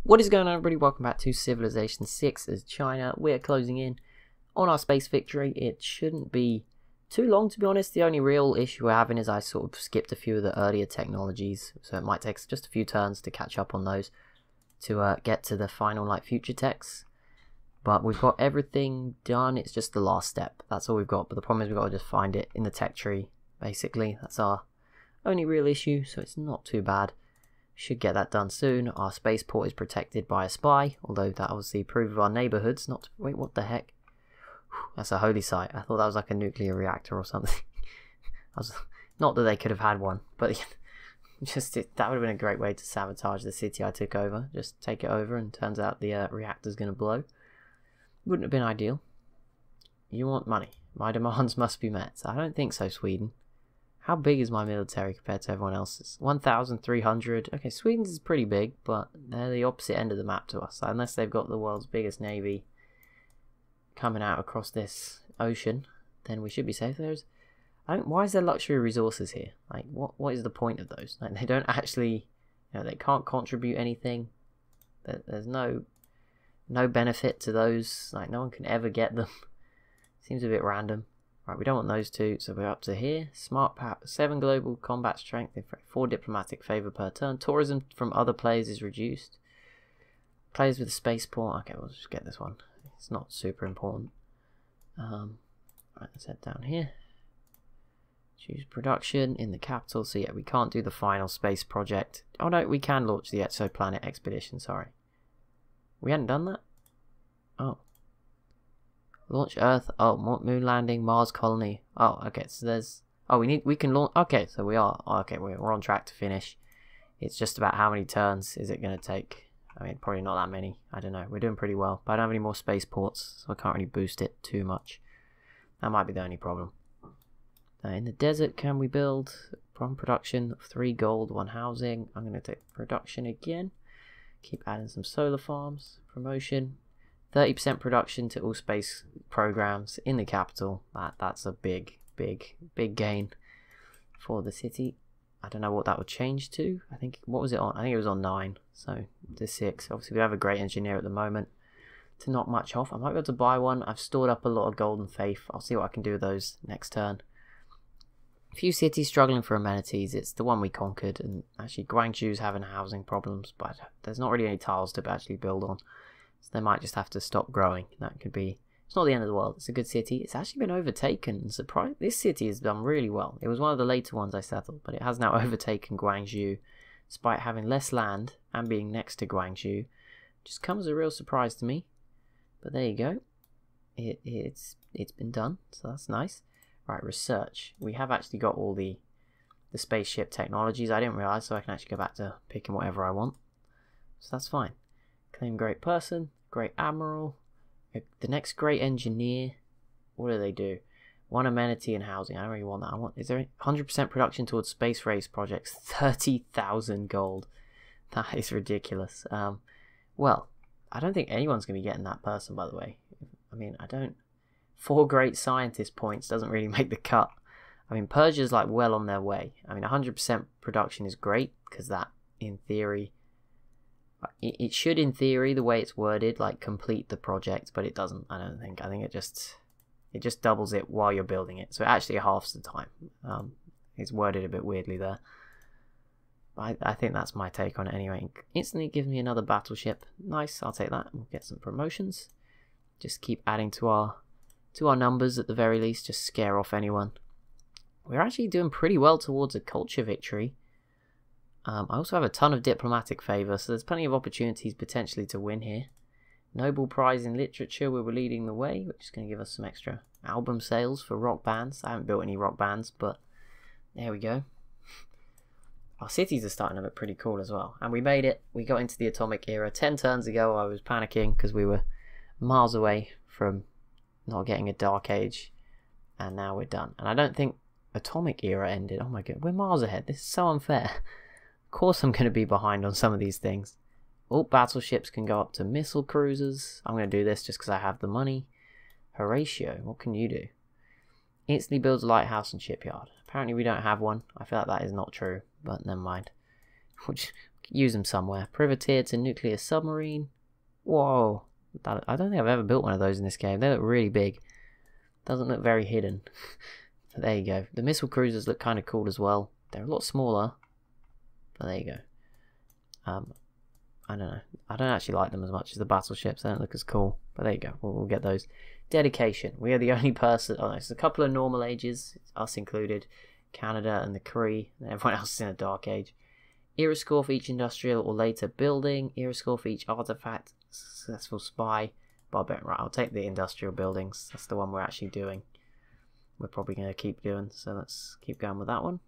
What is going on, everybody? Welcome back to Civilization 6 as China. We're closing in on our space victory. It shouldn't be too long, to be honest. The only real issue we're having is I sort of skipped a few of the earlier technologies, so it might take just a few turns to catch up on those to get to the final future techs. But we've got everything done. It's just the last step. That's all we've got. But the problem is we've got to just find it in the tech tree, basically. That's our only real issue, so it's not too bad. Should get that done soon. Our spaceport is protected by a spy, although that obviously proves of our neighborhoods. Not wait, what the heck? That's a holy site. I thought that was like a nuclear reactor or something. Not that they could have had one, but that would have been a great way to sabotage the city I took over. Just take it over, and turns out the reactor's going to blow. Wouldn't have been ideal. You want money. My demands must be met. I don't think so, Sweden. How big is my military compared to everyone else's? 1,300. Okay, Sweden's is pretty big, but they're the opposite end of the map to us. Unless they've got the world's biggest navy coming out across this ocean, then we should be safe. Why is there luxury resources here? Like, what is the point of those? Like, they don't actually, they can't contribute anything. There's no benefit to those. Like, no one can ever get them. Seems a bit random. Right, we don't want those two, so we're up to here. Smart power, 7 global combat strength, 4 diplomatic favor per turn. Tourism from other players is reduced. Players with a spaceport. Okay, we'll just get this one. It's not super important. Right, let's head down here. Choose production in the capital. So yeah, we can't do the final space project. Oh no, we can launch the exoplanet expedition. Sorry, we hadn't done that. Oh. Launch Earth. Oh, moon landing, Mars colony. Oh, okay. So there's. Oh, we can launch. Okay, so we are. Okay, we're on track to finish. It's just about how many turns is it going to take? I mean, probably not that many. I don't know. We're doing pretty well, but I don't have any more spaceports, so I can't really boost it too much. That might be the only problem. In the desert, can we build from production of 3 gold, 1 housing? I'm going to take production again. Keep adding some solar farms. Promotion. 30% production to all space programs in the capital. That's a big gain for the city. I don't know what that would change to. I think, what was it on? I think it was on 9. So to 6. Obviously we have a great engineer at the moment to knock much off. I might be able to buy one. I've stored up a lot of golden faith. I'll see what I can do with those next turn. A few cities struggling for amenities. It's the one we conquered, and actually Guangzhou's having housing problems, but there's not really any tiles to actually build on. So they might just have to stop growing. That could be. It's not the end of the world. It's a good city. It's actually been overtaken. Surprise! This city has done really well. It was one of the later ones I settled, but it has now overtaken Guangzhou, despite having less land and being next to Guangzhou. Just comes as a real surprise to me. But there you go. It's been done, so that's nice. Right, research. We have actually got all the spaceship technologies. I didn't realize, so I can actually go back to picking whatever I want. So that's fine. Claim great person, great admiral, the next great engineer. What do they do? 1 amenity and housing. I don't really want that. Is there 100% production towards space race projects? 30,000 gold. That is ridiculous. Well, I don't think anyone's going to be getting that person, by the way. I mean, 4 great scientist points doesn't really make the cut. I mean, Persia's well on their way. I mean, 100% production is great because that, in theory, it should, in theory, the way it's worded, complete the project, but it doesn't. I don't think. I think it just doubles it while you're building it, so it actually halves the time. It's worded a bit weirdly there. I think that's my take on it anyway. Instantly gives me another battleship. Nice, I'll take that. We'll get some promotions. Just keep adding to our numbers at the very least. Just scare off anyone. We're actually doing pretty well towards a culture victory. I also have a ton of diplomatic favour, so there's plenty of opportunities potentially to win here. Nobel Prize in Literature, we were leading the way, which is going to give us some extra album sales for rock bands. I haven't built any rock bands, but there we go. Our cities are starting to look pretty cool as well. And we made it. We got into the atomic era. 10 turns ago, I was panicking because we were miles away from not getting a dark age. And now we're done. And I don't think atomic era ended. Oh my god, we're miles ahead. This is so unfair. Of course I'm going to be behind on some of these things. All battleships can go up to missile cruisers. I'm going to do this just because I have the money. Horatio, what can you do? Instantly builds a lighthouse and shipyard. Apparently we don't have one. I feel like that is not true, but never mind. We'll Use them somewhere. Privateer to nuclear submarine. Whoa. I don't think I've ever built one of those in this game. They look really big. Doesn't look very hidden. But there you go. The missile cruisers look kind of cool as well. They're a lot smaller. But there you go. I don't know. I don't actually like them as much as the battleships. They don't look as cool. But there you go. We'll get those. Dedication. We are the only person. Oh, there's a couple of normal ages, us included. Canada and the Cree. And everyone else is in a dark age. Era score for each industrial or later building. Era score for each artifact. Successful spy. Barbarian. Right, I'll take the industrial buildings. That's the one we're actually doing. We're probably going to keep doing. So let's keep going with that one.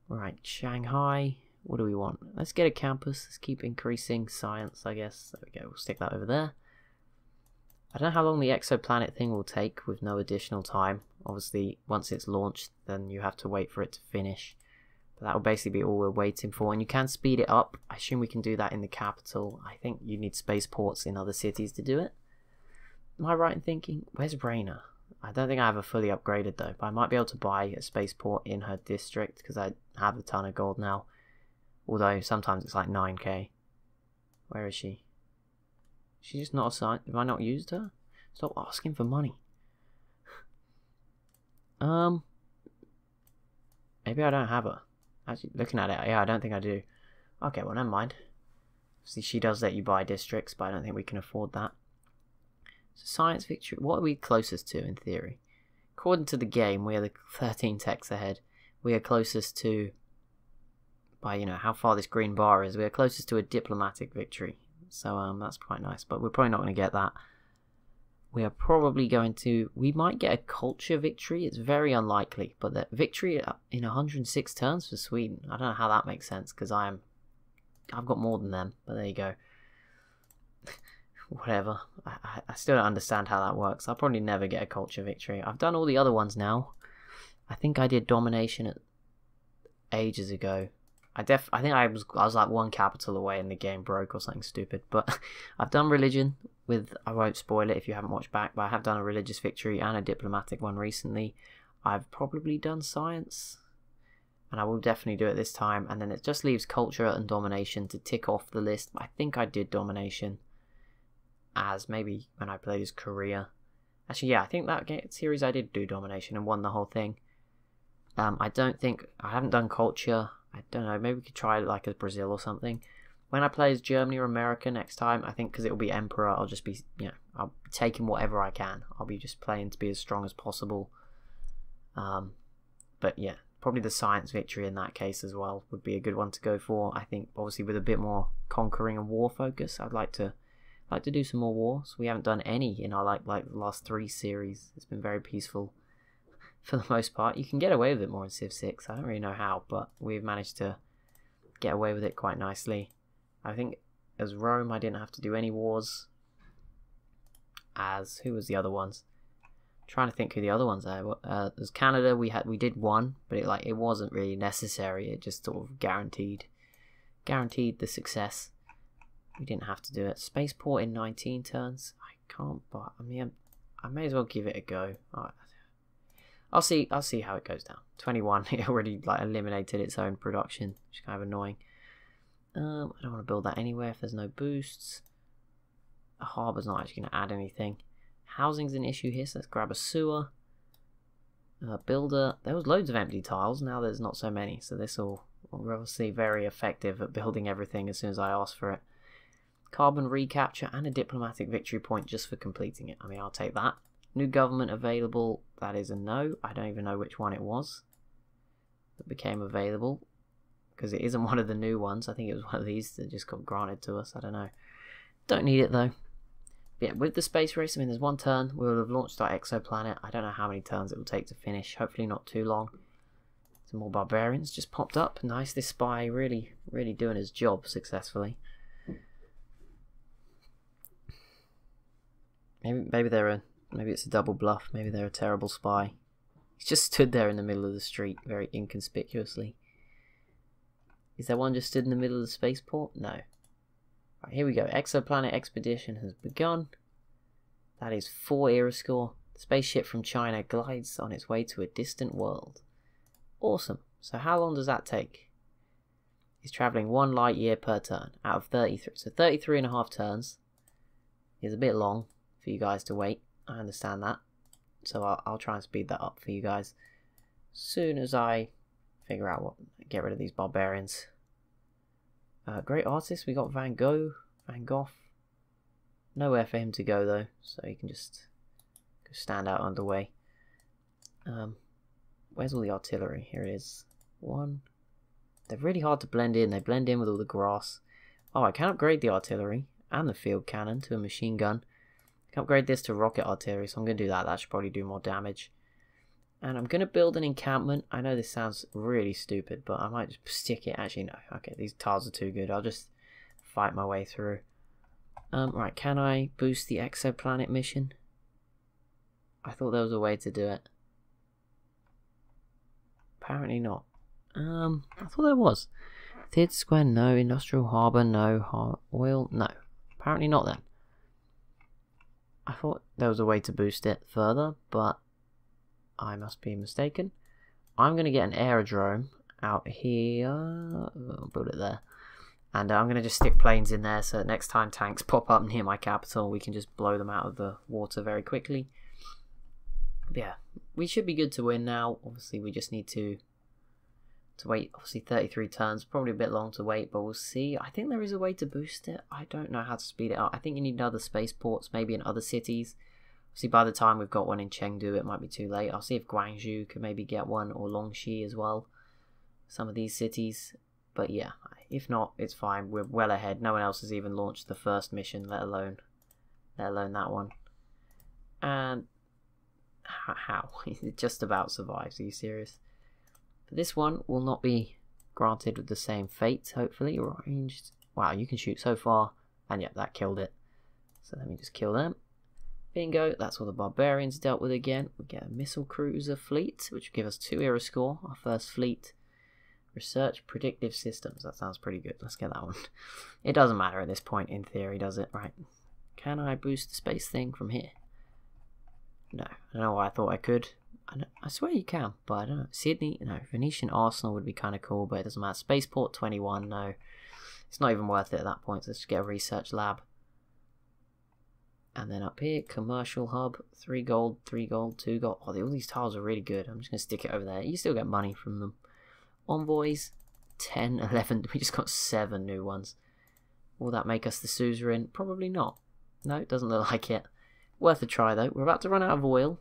Right, Shanghai. What do we want? Let's get a campus. Let's keep increasing science, I guess. There we go. We'll stick that over there. I don't know how long the exoplanet thing will take with no additional time. Obviously, once it's launched, then you have to wait for it to finish. But that will basically be all we're waiting for. And you can speed it up. I assume we can do that in the capital. I think you need spaceports in other cities to do it. Am I right in thinking? Where's Raina? I don't think I have her fully upgraded though. But I might be able to buy a spaceport in her district because I have a ton of gold now. Although sometimes it's like 9k. Where is she? She's just not assigned. Have I not used her? Stop asking for money. Maybe I don't have her. Actually, looking at it, yeah, I don't think I do. Okay, well, never mind. See, she does let you buy districts, but I don't think we can afford that. So science victory. What are we closest to in theory? According to the game, we are the 13 techs ahead. We are closest to, by you know how far this green bar is, we are closest to a diplomatic victory. So that's quite nice, but we're probably not going to get that. We are probably going to, we might get a culture victory. It's very unlikely, but the victory in 106 turns for Sweden. I don't know how that makes sense because I've got more than them, but there you go. Whatever. I still don't understand how that works. I'll probably never get a culture victory. I've done all the other ones now. I think I did domination ages ago. I think I was like one capital away and the game broke or something stupid. But I've done religion with, I won't spoil it if you haven't watched back, but I have done a religious victory and a diplomatic one recently. I've probably done science, and I will definitely do it this time. And then it just leaves culture and domination to tick off the list. I think I did domination as maybe when I played as Korea. Actually, yeah, I think that series I did do domination and won the whole thing. I haven't done culture. I don't know, maybe we could try it like as Brazil or something. When I play as Germany or America next time, I think because it will be Emperor, I'll just be, I'll be taking whatever I can. I'll be just playing to be as strong as possible. But yeah, probably the science victory in that case as well would be a good one to go for. I think obviously with a bit more conquering and war focus, I'd like to do some more wars. We haven't done any in our like the last 3 series. It's been very peaceful. For the most part, you can get away with it more in Civ 6. I don't really know how, but we've managed to get away with it quite nicely. I think as Rome, I didn't have to do any wars. Who was the other ones? I'm trying to think who the other ones are. As Canada, we did one, but it wasn't really necessary. It just sort of guaranteed the success. We didn't have to do it. Spaceport in 19 turns. I can't, but I mean, I may as well give it a go. Alright. I'll see how it goes down. 21, it already eliminated its own production, which is kind of annoying. I don't want to build that anywhere if there's no boosts. A harbour's not actually going to add anything. Housing's an issue here, so let's grab a sewer. Builder, there was loads of empty tiles, now there's not so many, so this will obviously very effective at building everything as soon as I ask for it. Carbon recapture and a diplomatic victory point just for completing it. I mean, I'll take that. New government available, that is a no. I don't even know which one it was that became available, because it isn't one of the new ones. I think it was one of these that just got granted to us. I don't know. Don't need it though. But yeah, with the space race, I mean, there's one turn. We'll have launched our exoplanet. I don't know how many turns it will take to finish. Hopefully not too long. Some more barbarians just popped up. Nice, this spy really doing his job successfully. Maybe it's a double bluff. Maybe they're a terrible spy. He's just stood there in the middle of the street, very inconspicuously. Is there one just stood in the middle of the spaceport? No. Right, here we go. Exoplanet expedition has begun. That is 4 era score. The spaceship from China glides on its way to a distant world. Awesome. So how long does that take? is travelling 1 light year per turn out of 33. So 33.5 turns is a bit long for you guys to wait. I understand that. So I'll try and speed that up for you guys. Soon as I figure out what, get rid of these barbarians. Great artist, we got Van Gogh, Van Gogh. Nowhere for him to go though, so he can just go stand out underway. Where's all the artillery? Here it is. One. They're really hard to blend in. They blend in with all the grass. Oh, I can upgrade the artillery and the field cannon to a machine gun. I can upgrade this to rocket artillery, so I'm going to do that. That should probably do more damage. And I'm going to build an encampment. I know this sounds really stupid, but I might just stick it. Actually, no. Okay, these tiles are too good. I'll just fight my way through. Right, can I boost the exoplanet mission? I thought there was a way to do it. Apparently not. I thought there was. Theatre Square, no. Industrial Harbour, no. Oil, no. Apparently not then. I thought there was a way to boost it further, but I must be mistaken. I'm going to get an aerodrome out here. I'll build it there. And I'm going to just stick planes in there so that next time tanks pop up near my capital, we can just blow them out of the water very quickly. But yeah, we should be good to win now. Obviously, we just need to wait. Obviously, 33 turns, probably a bit long to wait, but we'll see. I think there is a way to boost it. I don't know how to speed it up. I think you need other spaceports, maybe in other cities. See, by the time we've got one in Chengdu, it might be too late. I'll see if Guangzhou can maybe get one, or Longxi as well. Some of these cities. But yeah, if not, it's fine. We're well ahead. No one else has even launched the first mission, let alone that one. And how? It just about survives. Are you serious? But this one will not be granted with the same fate, hopefully. Ranged. Wow, you can shoot so far. And yeah, that killed it. So let me just kill them. Bingo, that's all the barbarians dealt with again. We get a missile cruiser fleet, which will give us 2 era score, our first fleet. Research predictive systems, that sounds pretty good. Let's get that one. It doesn't matter at this point in theory, does it? Right. Can I boost the space thing from here? No, I don't know why I thought I could. I swear you can, but I don't know. Sydney, no. Venetian Arsenal would be kind of cool, but it doesn't matter. Spaceport 21, no. It's not even worth it at that point, so let's just get a research lab. And then up here, commercial hub, 3 gold, 2 gold. Oh, all these tiles are really good. I'm just going to stick it over there. You still get money from them. Envoys, 10, 11. We just got 7 new ones. Will that make us the suzerain? Probably not. No, it doesn't look like it. Worth a try though. We're about to run out of oil.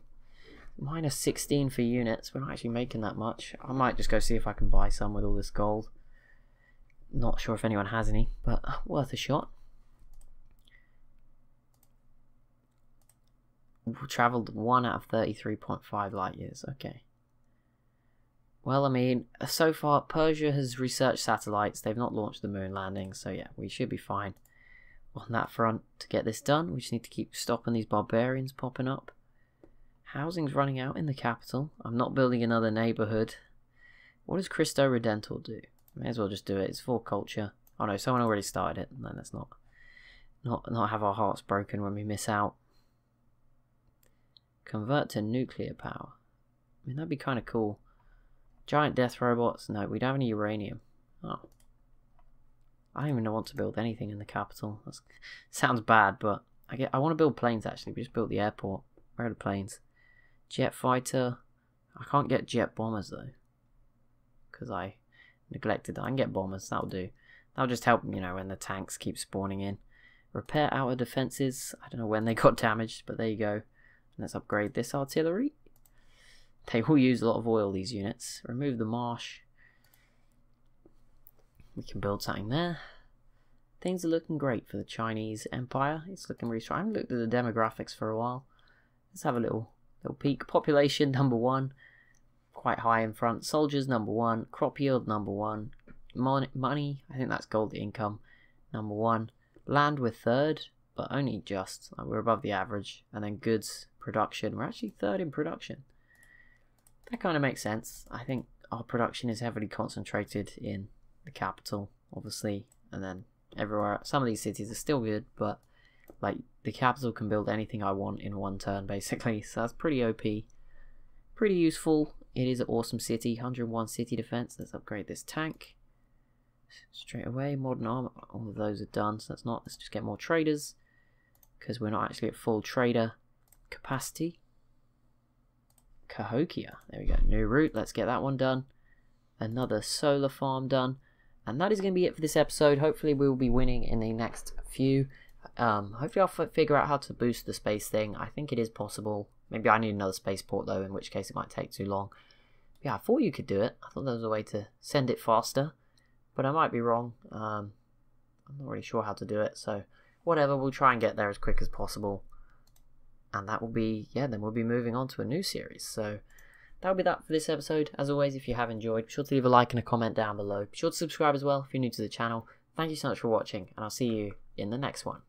Minus 16 for units. We're not actually making that much. I might just go see if I can buy some with all this gold. Not sure if anyone has any, but worth a shot. We've travelled 1 out of 33.5 light years. Okay. Well, I mean, so far Persia has researched satellites. They've not launched the moon landing, so yeah, we should be fine on that front to get this done. We just need to keep stopping these barbarians popping up. Housing's running out in the capital. I'm not building another neighbourhood. What does Cristo Redentor do? May as well just do it. It's for culture. Oh no, someone already started it. No, let's not have our hearts broken when we miss out. Convert to nuclear power. I mean, that'd be kind of cool. Giant death robots. No, we don't have any uranium. Oh. I don't even want to build anything in the capital. That sounds bad, but I want to build planes actually. We just built the airport. Where are the planes? Jet fighter. I can't get jet bombers though. Because I neglected that. I can get bombers. That'll do. That'll just help, you know, when the tanks keep spawning in. Repair outer defences. I don't know when they got damaged, but there you go. Let's upgrade this artillery. They will use a lot of oil, these units. Remove the marsh. We can build something there. Things are looking great for the Chinese Empire. It's looking really strong. I haven't looked at the demographics for a while. Let's have a little peek. Population number 1. Quite high in front. Soldiers number 1. Crop yield number 1. Money, I think that's gold income, number 1. Land we're 3rd, but only just. We're above the average. And then goods production. We're actually 3rd in production. That kind of makes sense. I think our production is heavily concentrated in the capital, obviously, and then everywhere. Some of these cities are still good, but like the capital can build anything I want in 1 turn, basically. So that's pretty OP, pretty useful. It is an awesome city. 101 city defense. Let's upgrade this tank. straight away. Modern armor, all of those are done, so let's just get more traders, because we're not actually at full trader capacity. Cahokia, there we go, new route, let's get that one done. Another solar farm done. And that is going to be it for this episode. Hopefully we will be winning in the next few. Hopefully I'll figure out how to boost the space thing. I think it is possible. Maybe I need another spaceport though, in which case it might take too long. Yeah, I thought you could do it. I thought there was a way to send it faster, but I might be wrong. I'm not really sure how to do it, so whatever, we'll try and get there as quick as possible. And that will be, yeah, then we'll be moving on to a new series. So that'll be that for this episode. As always, if you have enjoyed, be sure to leave a like and a comment down below. Be sure to subscribe as well if you're new to the channel. Thank you so much for watching, and I'll see you in the next one.